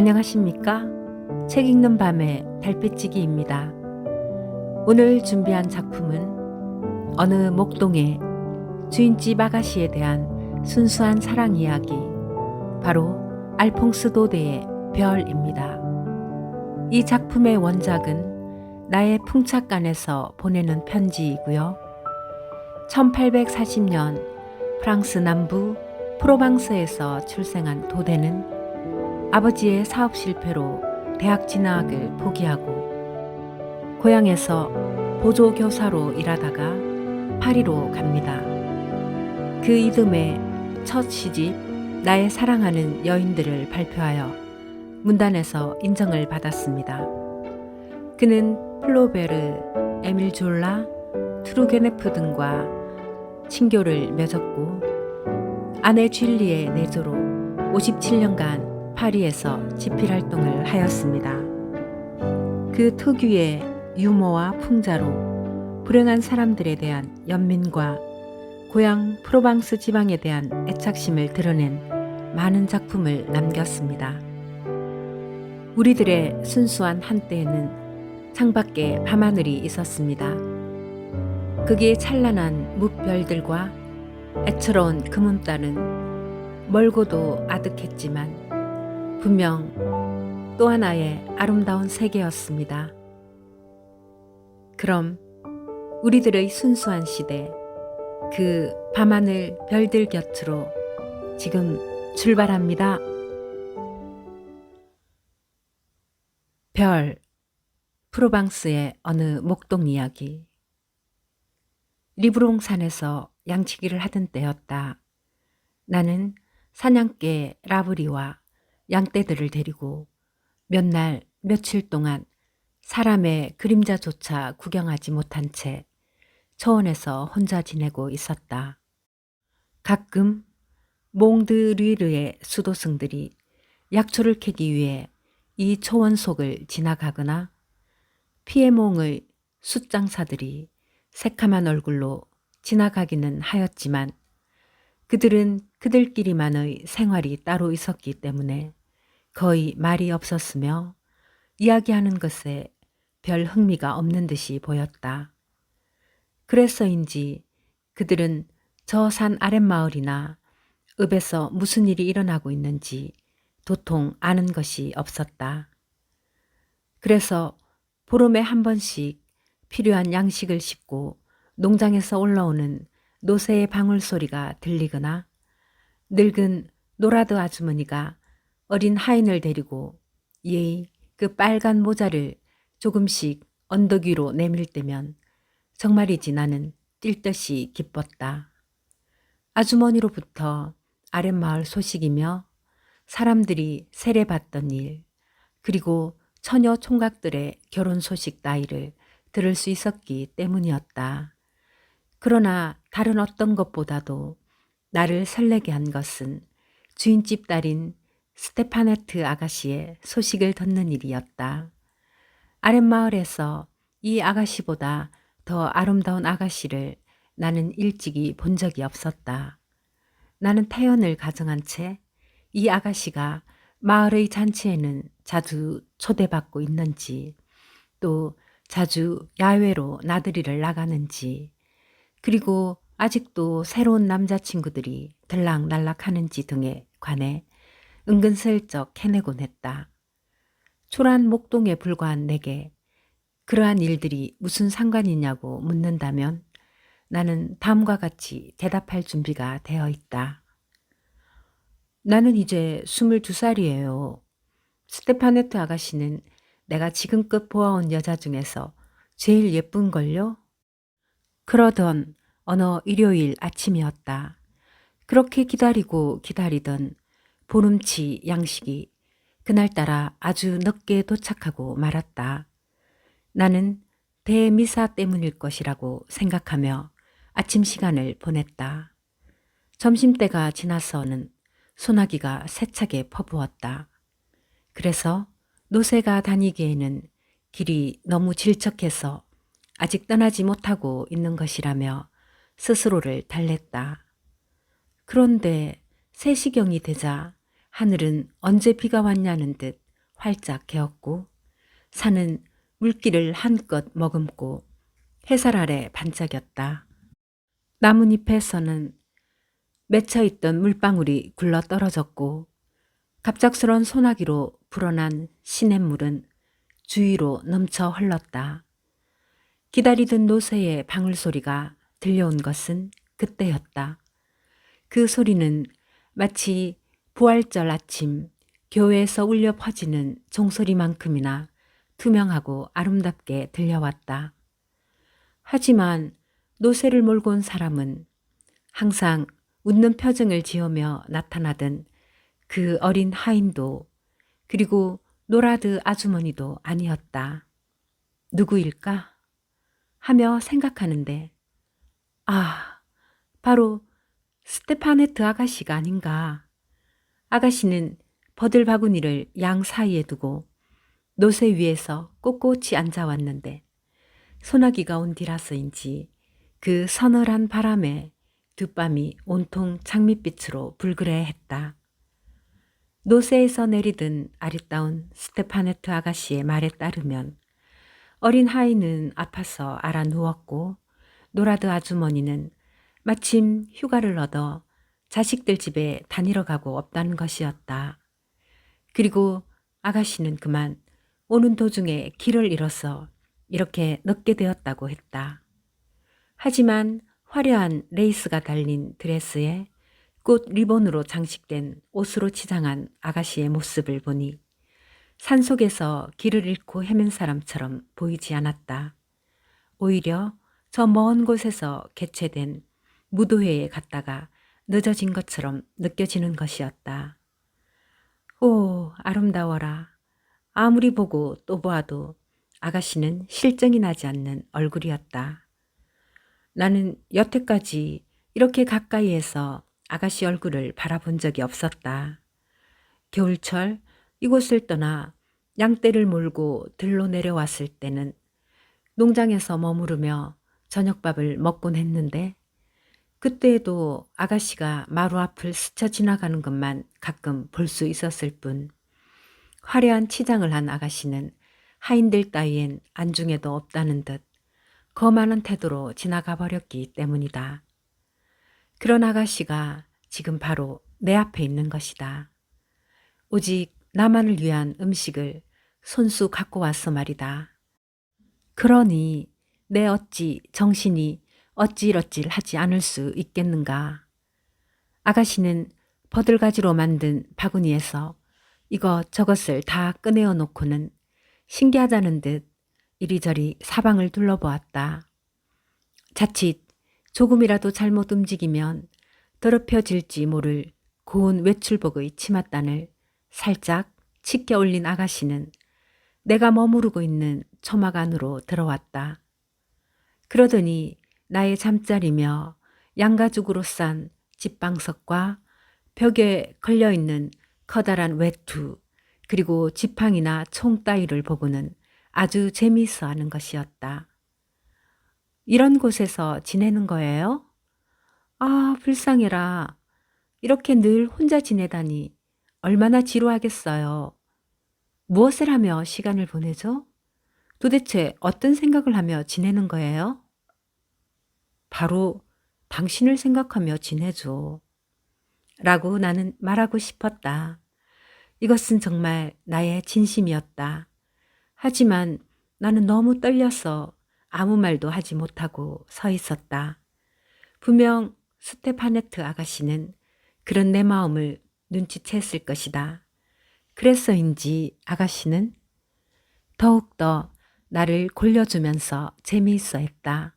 안녕하십니까? 책 읽는 밤의 달빛지기입니다. 오늘 준비한 작품은 어느 목동의 주인집 아가씨에 대한 순수한 사랑 이야기, 바로 알퐁스 도데의 별입니다. 이 작품의 원작은 나의 풍착간에서 보내는 편지이고요. 1840년 프랑스 남부 프로방스에서 출생한 도데는 아버지의 사업 실패로 대학 진학을 포기하고 고향에서 보조교사로 일하다가 파리로 갑니다. 그 이듬해 첫 시집 나의 사랑하는 여인들을 발표하여 문단에서 인정을 받았습니다. 그는 플로베르, 에밀 졸라, 투르게네프 등과 친교를 맺었고 아내 줄리의 내조로 57년간 파리에서 집필 활동을 하였습니다. 그 특유의 유머와 풍자로 불행한 사람들에 대한 연민과 고향 프로방스 지방에 대한 애착심을 드러낸 많은 작품을 남겼습니다. 우리들의 순수한 한때에는 창밖에 밤하늘이 있었습니다. 거기에 찬란한 뭇별들과 애처로운 금음달은 멀고도 아득했지만 분명 또 하나의 아름다운 세계였습니다. 그럼 우리들의 순수한 시대, 그 밤하늘 별들 곁으로 지금 출발합니다. 별, 프로방스의 어느 목동 이야기. 리브롱산에서 양치기를 하던 때였다. 나는 사냥개 라브리와 양떼들을 데리고 몇 날 며칠 동안 사람의 그림자조차 구경하지 못한 채 초원에서 혼자 지내고 있었다. 가끔 몽드르르의 수도승들이 약초를 캐기 위해 이 초원 속을 지나가거나 피에몽의 숫장사들이 새카만 얼굴로 지나가기는 하였지만 그들은 그들끼리만의 생활이 따로 있었기 때문에 거의 말이 없었으며 이야기하는 것에 별 흥미가 없는 듯이 보였다. 그래서인지 그들은 저 산 아랫마을이나 읍에서 무슨 일이 일어나고 있는지 도통 아는 것이 없었다. 그래서 보름에 한 번씩 필요한 양식을 싣고 농장에서 올라오는 노새의 방울소리가 들리거나 늙은 노라드 아주머니가 어린 하인을 데리고 예의 그 빨간 모자를 조금씩 언덕 위로 내밀 때면 정말이지 나는 뛸 듯이 기뻤다. 아주머니로부터 아랫마을 소식이며 사람들이 세례받던 일, 그리고 처녀 총각들의 결혼 소식 따위를 들을 수 있었기 때문이었다. 그러나 다른 어떤 것보다도 나를 설레게 한 것은 주인집 딸인 스테파네트 아가씨의 소식을 듣는 일이었다. 아랫마을에서 이 아가씨보다 더 아름다운 아가씨를 나는 일찍이 본 적이 없었다. 나는 태연을 가정한 채 이 아가씨가 마을의 잔치에는 자주 초대받고 있는지, 또 자주 야외로 나들이를 나가는지, 그리고 아직도 새로운 남자친구들이 들락날락하는지 등에 관해 은근슬쩍 해내곤 했다. 초란 목동에 불과한 내게 그러한 일들이 무슨 상관이냐고 묻는다면 나는 다음과 같이 대답할 준비가 되어 있다. 나는 이제 22살이에요. 스테파네트 아가씨는 내가 지금껏 보아온 여자 중에서 제일 예쁜걸요? 그러던 어느 일요일 아침이었다. 그렇게 기다리고 기다리던 보름치 양식이 그날따라 아주 늦게 도착하고 말았다. 나는 대미사 때문일 것이라고 생각하며 아침 시간을 보냈다. 점심때가 지나서는 소나기가 세차게 퍼부었다. 그래서 노새가 다니기에는 길이 너무 질척해서 아직 떠나지 못하고 있는 것이라며 스스로를 달랬다. 그런데 3시경이 되자 하늘은 언제 비가 왔냐는 듯 활짝 개었고 산은 물기를 한껏 머금고 햇살 아래 반짝였다. 나뭇잎에서는 맺혀있던 물방울이 굴러 떨어졌고 갑작스런 소나기로 불어난 시냇물은 주위로 넘쳐 흘렀다. 기다리던 노새의 방울소리가 들려온 것은 그때였다. 그 소리는 마치 부활절 아침 교회에서 울려 퍼지는 종소리만큼이나 투명하고 아름답게 들려왔다. 하지만 노새를 몰고 온 사람은 항상 웃는 표정을 지으며 나타나던 그 어린 하인도 그리고 노라드 아주머니도 아니었다. 누구일까? 하며 생각하는데 바로 스테파네트 아가씨가 아닌가. 아가씨는 버들바구니를 양 사이에 두고 노새 위에서 꼿꼿이 앉아왔는데 소나기가 온 뒤라서인지 그 서늘한 바람에 뒷밤이 온통 장밋빛으로 불그레했다. 노새에서 내리던 아리따운 스테파네트 아가씨의 말에 따르면 어린 하인은 아파서 알아 누웠고 노라드 아주머니는 마침 휴가를 얻어 자식들 집에 다니러 가고 없다는 것이었다. 그리고 아가씨는 그만 오는 도중에 길을 잃어서 이렇게 늦게 되었다고 했다. 하지만 화려한 레이스가 달린 드레스에 꽃 리본으로 장식된 옷으로 치장한 아가씨의 모습을 보니 산속에서 길을 잃고 헤맨 사람처럼 보이지 않았다. 오히려 저 먼 곳에서 개최된 무도회에 갔다가 늦어진 것처럼 느껴지는 것이었다. 오, 아름다워라. 아무리 보고 또 보아도 아가씨는 실정이 나지 않는 얼굴이었다. 나는 여태까지 이렇게 가까이에서 아가씨 얼굴을 바라본 적이 없었다. 겨울철 이곳을 떠나 양떼를 몰고 들로 내려왔을 때는 농장에서 머무르며 저녁밥을 먹곤 했는데 그때에도 아가씨가 마루 앞을 스쳐 지나가는 것만 가끔 볼 수 있었을 뿐 화려한 치장을 한 아가씨는 하인들 따위엔 안중에도 없다는 듯 거만한 태도로 지나가 버렸기 때문이다. 그런 아가씨가 지금 바로 내 앞에 있는 것이다. 오직 나만을 위한 음식을 손수 갖고 왔어 말이다. 그러니 내 어찌 정신이 어찌러찔 하지 않을 수 있겠는가. 아가씨는 버들가지로 만든 바구니에서 이것저것을 다 꺼내어 놓고는 신기하다는 듯 이리저리 사방을 둘러보았다. 자칫 조금이라도 잘못 움직이면 더럽혀질지 모를 고운 외출복의 치맛단을 살짝 치켜 올린 아가씨는 내가 머무르고 있는 초막 안으로 들어왔다. 그러더니 나의 잠자리며 양가죽으로 싼 집방석과 벽에 걸려있는 커다란 외투 그리고 지팡이나 총 따위를 보고는 아주 재미있어 하는 것이었다. 이런 곳에서 지내는 거예요? 아, 불쌍해라. 이렇게 늘 혼자 지내다니 얼마나 지루하겠어요. 무엇을 하며 시간을 보내죠? 도대체 어떤 생각을 하며 지내는 거예요? 바로 당신을 생각하며 지내죠. 라고 나는 말하고 싶었다. 이것은 정말 나의 진심이었다. 하지만 나는 너무 떨려서 아무 말도 하지 못하고 서 있었다. 분명 스테파네트 아가씨는 그런 내 마음을 눈치챘을 것이다. 그래서인지 아가씨는 더욱더 나를 골려주면서 재미있어 했다.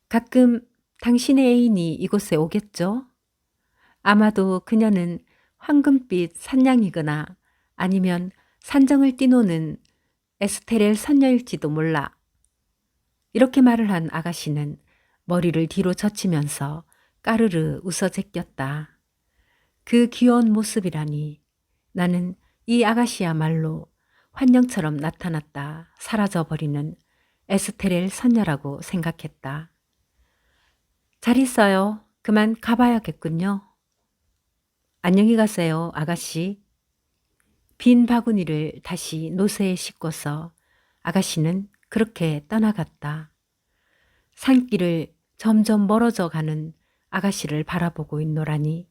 가끔 당신의 애인이 이곳에 오겠죠? 아마도 그녀는 황금빛 산냥이거나 아니면 산정을 띠노는 에스테렐 선녀일지도 몰라. 이렇게 말을 한 아가씨는 머리를 뒤로 젖히면서 까르르 웃어 제꼈다. 그 귀여운 모습이라니 나는 이 아가씨야말로 환영처럼 나타났다 사라져버리는 에스테렐 선녀라고 생각했다. 잘 있어요. 그만 가봐야겠군요. 안녕히 가세요, 아가씨. 빈 바구니를 다시 노새에 싣고서 아가씨는 그렇게 떠나갔다. 산길을 점점 멀어져 가는 아가씨를 바라보고 있노라니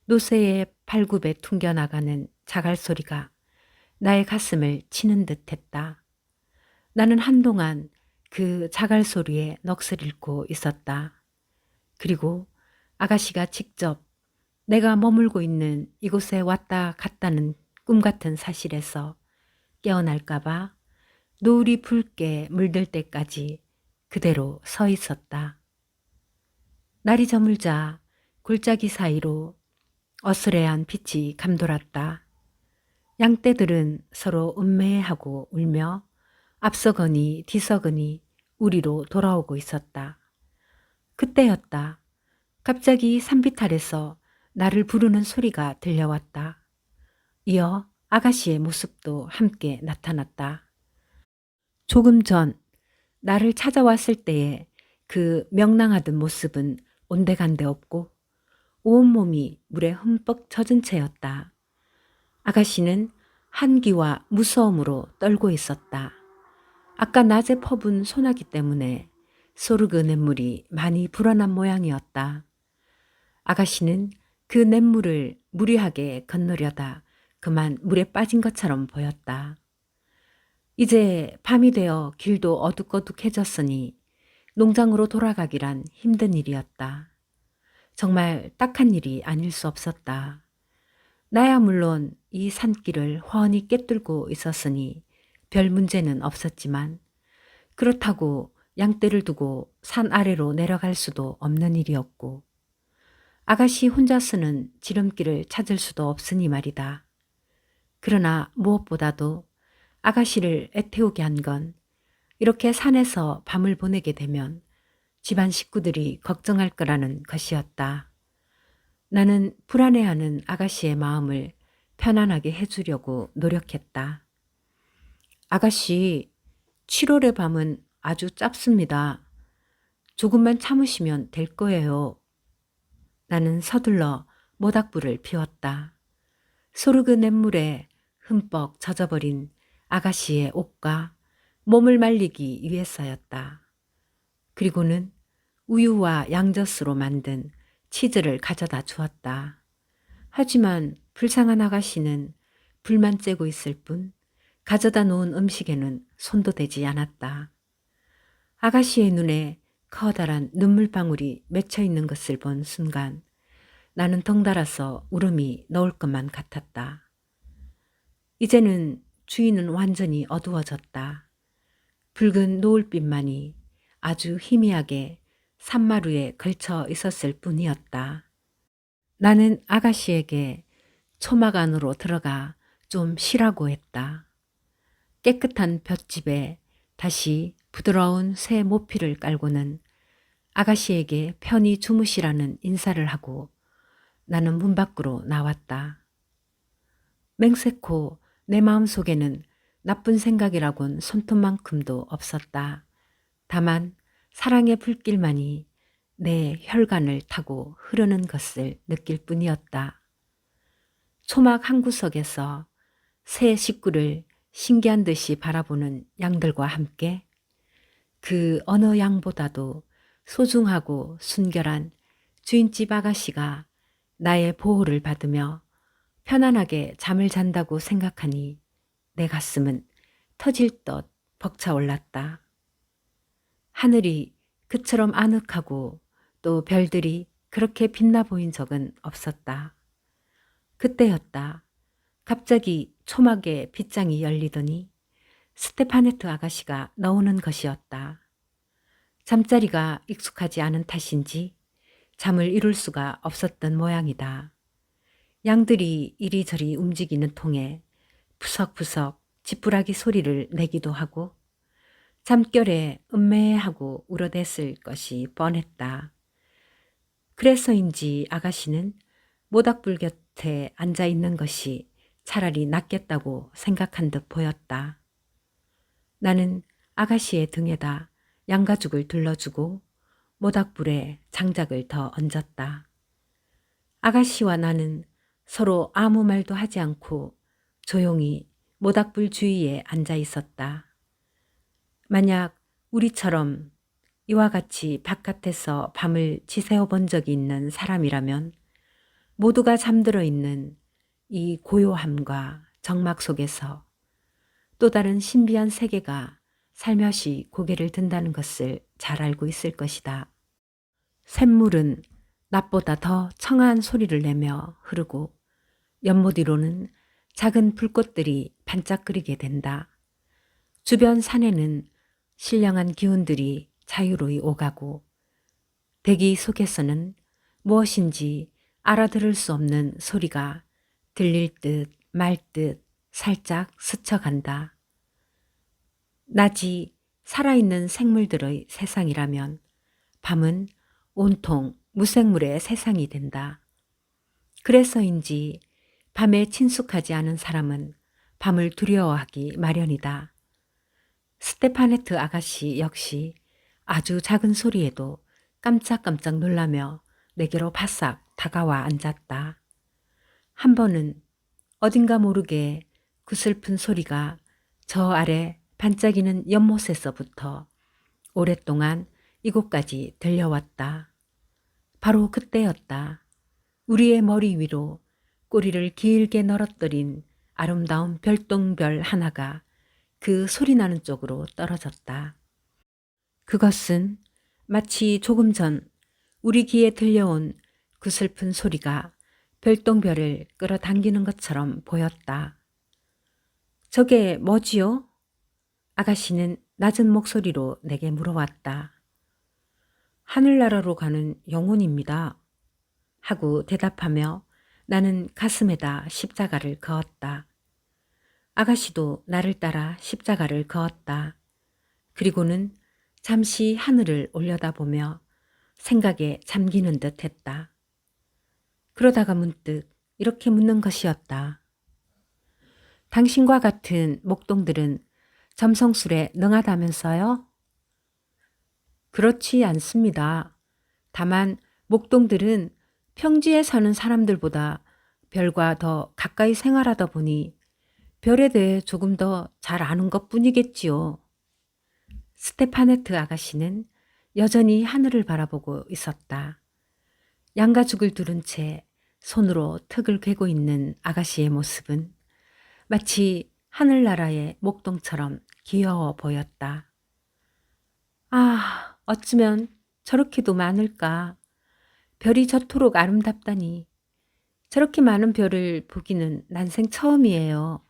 노새의 발굽에 퉁겨나가는 자갈 소리가 나의 가슴을 치는 듯 했다. 나는 한동안 그 자갈 소리에 넋을 잃고 있었다. 그리고 아가씨가 직접 내가 머물고 있는 이곳에 왔다 갔다는 꿈 같은 사실에서 깨어날까봐 노을이 붉게 물들 때까지 그대로 서 있었다. 날이 저물자 골짜기 사이로 어스레한 빛이 감돌았다. 양떼들은 서로 음매하고 울며 앞서거니 뒤서거니 우리로 돌아오고 있었다. 그때였다. 갑자기 산빛 아래서 나를 부르는 소리가 들려왔다. 이어 아가씨의 모습도 함께 나타났다. 조금 전 나를 찾아왔을 때의 그 명랑하던 모습은 온데간데 없고 온몸이 물에 흠뻑 젖은 채였다. 아가씨는 한기와 무서움으로 떨고 있었다. 아까 낮에 퍼분 소나기 때문에 소르그 냇물이 많이 불어난 모양이었다. 아가씨는 그 냇물을 무리하게 건너려다 그만 물에 빠진 것처럼 보였다. 이제 밤이 되어 길도 어둑어둑해졌으니 농장으로 돌아가기란 힘든 일이었다. 정말 딱한 일이 아닐 수 없었다. 나야 물론 이 산길을 훤히 꿰뚫고 있었으니 별 문제는 없었지만 그렇다고 양떼를 두고 산 아래로 내려갈 수도 없는 일이었고 아가씨 혼자 쓰는 지름길을 찾을 수도 없으니 말이다. 그러나 무엇보다도 아가씨를 애태우게 한 건 이렇게 산에서 밤을 보내게 되면 집안 식구들이 걱정할 거라는 것이었다. 나는 불안해하는 아가씨의 마음을 편안하게 해주려고 노력했다. 아가씨, 7월의 밤은 아주 짧습니다. 조금만 참으시면 될 거예요. 나는 서둘러 모닥불을 피웠다. 소르그 냇물에 흠뻑 젖어버린 아가씨의 옷과 몸을 말리기 위해서였다. 그리고는 우유와 양젖으로 만든 치즈를 가져다 주었다. 하지만 불쌍한 아가씨는 불만 쬐고 있을 뿐 가져다 놓은 음식에는 손도 대지 않았다. 아가씨의 눈에 커다란 눈물방울이 맺혀 있는 것을 본 순간 나는 덩달아서 울음이 나올 것만 같았다. 이제는 주위는 완전히 어두워졌다. 붉은 노을빛만이 아주 희미하게 산마루에 걸쳐 있었을 뿐이었다. 나는 아가씨에게 초막 안으로 들어가 좀 쉬라고 했다. 깨끗한 볏집에 다시 부드러운 새 모피를 깔고는 아가씨에게 편히 주무시라는 인사를 하고 나는 문 밖으로 나왔다. 맹세코 내 마음속에는 나쁜 생각이라곤 손톱만큼도 없었다. 다만 사랑의 불길만이 내 혈관을 타고 흐르는 것을 느낄 뿐이었다. 초막 한 구석에서 새 식구를 신기한 듯이 바라보는 양들과 함께 그 어느 양보다도 소중하고 순결한 주인집 아가씨가 나의 보호를 받으며 편안하게 잠을 잔다고 생각하니 내 가슴은 터질 듯 벅차올랐다. 하늘이 그처럼 아늑하고 또 별들이 그렇게 빛나 보인 적은 없었다. 그때였다. 갑자기 초막에 빗장이 열리더니 스테파네트 아가씨가 나오는 것이었다. 잠자리가 익숙하지 않은 탓인지 잠을 이룰 수가 없었던 모양이다. 양들이 이리저리 움직이는 통에 푸석푸석 지푸라기 소리를 내기도 하고 잠결에 음매하고 울어댔을 것이 뻔했다. 그래서인지 아가씨는 모닥불 곁에 앉아 있는 것이 차라리 낫겠다고 생각한 듯 보였다. 나는 아가씨의 등에다 양가죽을 둘러주고 모닥불에 장작을 더 얹었다. 아가씨와 나는 서로 아무 말도 하지 않고 조용히 모닥불 주위에 앉아 있었다. 만약 우리처럼 이와 같이 바깥에서 밤을 지새워 본 적이 있는 사람이라면 모두가 잠들어 있는 이 고요함과 정막 속에서 또 다른 신비한 세계가 살며시 고개를 든다는 것을 잘 알고 있을 것이다. 샘물은 낮보다 더 청아한 소리를 내며 흐르고 연못 위로는 작은 불꽃들이 반짝거리게 된다. 주변 산에는 신령한 기운들이 자유로이 오가고 대기 속에서는 무엇인지 알아들을 수 없는 소리가 들릴 듯 말 듯 살짝 스쳐간다. 낮이 살아있는 생물들의 세상이라면 밤은 온통 무생물의 세상이 된다. 그래서인지 밤에 친숙하지 않은 사람은 밤을 두려워하기 마련이다. 스테파네트 아가씨 역시 아주 작은 소리에도 깜짝깜짝 놀라며 내게로 바싹 다가와 앉았다. 한 번은 어딘가 모르게 그 슬픈 소리가 저 아래 반짝이는 연못에서부터 오랫동안 이곳까지 들려왔다. 바로 그때였다. 우리의 머리 위로 꼬리를 길게 널어뜨린 아름다운 별똥별 하나가 그 소리나는 쪽으로 떨어졌다. 그것은 마치 조금 전 우리 귀에 들려온 그 슬픈 소리가 별똥별을 끌어당기는 것처럼 보였다. 저게 뭐지요? 아가씨는 낮은 목소리로 내게 물어왔다. 하늘나라로 가는 영혼입니다. 하고 대답하며 나는 가슴에다 십자가를 그었다. 아가씨도 나를 따라 십자가를 그었다. 그리고는 잠시 하늘을 올려다보며 생각에 잠기는 듯 했다. 그러다가 문득 이렇게 묻는 것이었다. 당신과 같은 목동들은 점성술에 능하다면서요? 그렇지 않습니다. 다만 목동들은 평지에 사는 사람들보다 별과 더 가까이 생활하다 보니 별에 대해 조금 더 잘 아는 것 뿐이겠지요. 스테파네트 아가씨는 여전히 하늘을 바라보고 있었다. 양가죽을 두른 채 손으로 턱을 괴고 있는 아가씨의 모습은 마치 하늘나라의 목동처럼 귀여워 보였다. 아, 어쩌면 저렇게도 많을까. 별이 저토록 아름답다니. 저렇게 많은 별을 보기는 난생 처음이에요.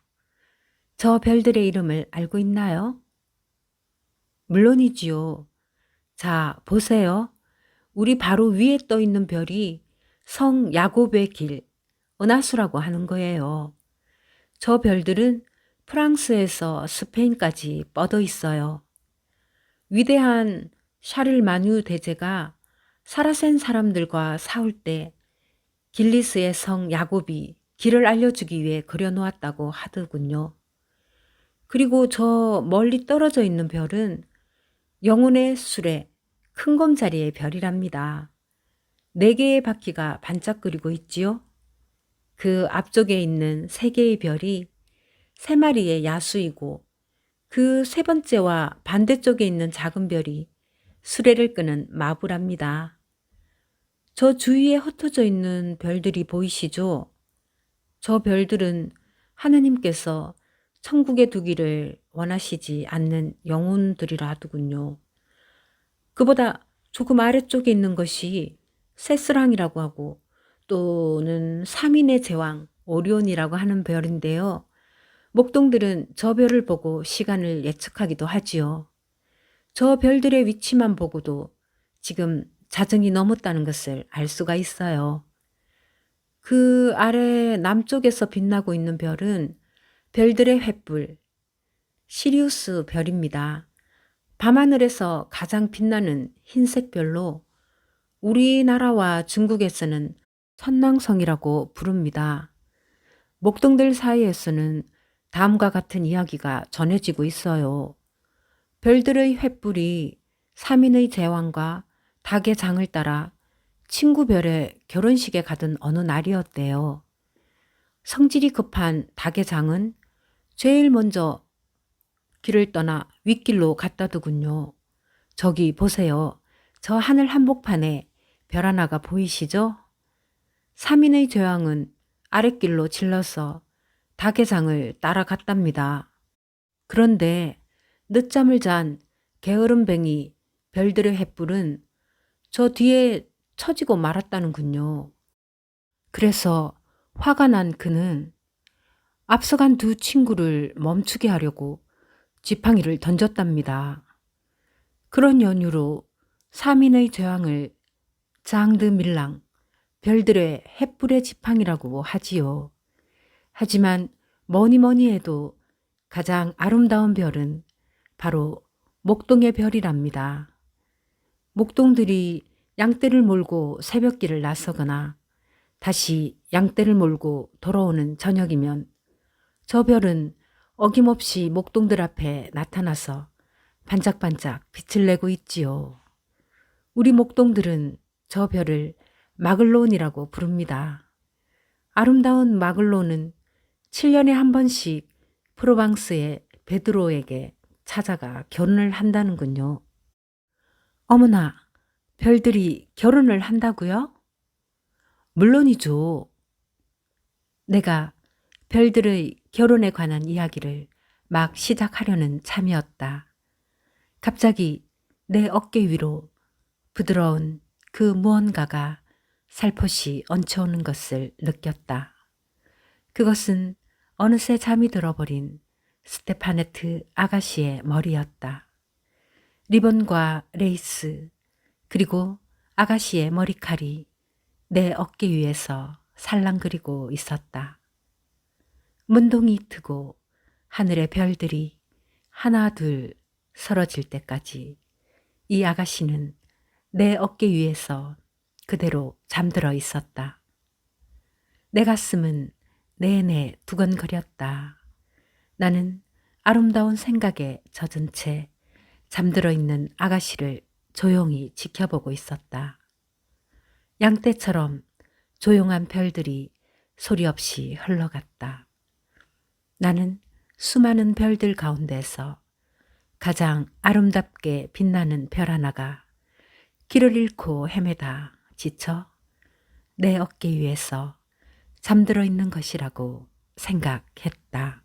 저 별들의 이름을 알고 있나요? 물론이지요. 자, 보세요. 우리 바로 위에 떠 있는 별이 성 야곱의 길, 은하수라고 하는 거예요. 저 별들은 프랑스에서 스페인까지 뻗어 있어요. 위대한 샤를마뉴 대제가 사라센 사람들과 싸울 때 길리스의 성 야곱이 길을 알려주기 위해 그려놓았다고 하더군요. 그리고 저 멀리 떨어져 있는 별은 영혼의 수레, 큰 곰자리의 별이랍니다. 4개의 바퀴가 반짝거리고 있지요. 그 앞쪽에 있는 3개의 별이 3마리의 야수이고 그 3번째와 반대쪽에 있는 작은 별이 수레를 끄는 마부랍니다. 저 주위에 흩어져 있는 별들이 보이시죠? 저 별들은 하느님께서 천국에 두기를 원하시지 않는 영혼들이라 하더군요. 그보다 조금 아래쪽에 있는 것이 새스랑이라고 하고 또는 3인의 제왕 오리온이라고 하는 별인데요. 목동들은 저 별을 보고 시간을 예측하기도 하지요. 저 별들의 위치만 보고도 지금 자정이 넘었다는 것을 알 수가 있어요. 그 아래 남쪽에서 빛나고 있는 별은 별들의 횃불, 시리우스 별입니다. 밤하늘에서 가장 빛나는 흰색 별로 우리나라와 중국에서는 천낭성이라고 부릅니다. 목동들 사이에서는 다음과 같은 이야기가 전해지고 있어요. 별들의 횃불이 3인의 제왕과 닭의 장을 따라 친구 별의 결혼식에 가던 어느 날이었대요. 성질이 급한 닭의 장은 제일 먼저 길을 떠나 윗길로 갔다 두군요. 저기 보세요. 저 하늘 한복판에 별 하나가 보이시죠? 3인의 제왕은 아랫길로 질러서 닭의 장을 따라갔답니다. 그런데 늦잠을 잔 게으름뱅이 별들의 횃불은 저 뒤에 처지고 말았다는군요. 그래서 화가 난 그는 앞서간 두 친구를 멈추게 하려고 지팡이를 던졌답니다. 그런 연유로 3인의 제왕을 장드밀랑, 별들의 횃불의 지팡이라고 하지요. 하지만 뭐니 해도 가장 아름다운 별은 바로 목동의 별이랍니다. 목동들이 양떼를 몰고 새벽길을 나서거나 다시 양떼를 몰고 돌아오는 저녁이면 저 별은 어김없이 목동들 앞에 나타나서 반짝반짝 빛을 내고 있지요. 우리 목동들은 저 별을 마글론이라고 부릅니다. 아름다운 마글론은 7년에 한 번씩 프로방스의 베드로에게 찾아가 결혼을 한다는군요. 어머나, 별들이 결혼을 한다고요? 물론이죠. 내가 별들의 결혼에 관한 이야기를 막 시작하려는 참이었다. 갑자기 내 어깨 위로 부드러운 그 무언가가 살포시 얹혀오는 것을 느꼈다. 그것은 어느새 잠이 들어버린 스테파네트 아가씨의 머리였다. 리본과 레이스, 그리고 아가씨의 머리칼이 내 어깨 위에서 살랑거리고 있었다. 문동이 트고 하늘의 별들이 하나 둘 서러질 때까지 이 아가씨는 내 어깨 위에서 그대로 잠들어 있었다. 내 가슴은 내내 두근거렸다. 나는 아름다운 생각에 젖은 채 잠들어 있는 아가씨를 조용히 지켜보고 있었다. 양떼처럼 조용한 별들이 소리 없이 흘러갔다. 나는 수많은 별들 가운데서 가장 아름답게 빛나는 별 하나가 길을 잃고 헤매다 지쳐 내 어깨 위에서 잠들어 있는 것이라고 생각했다.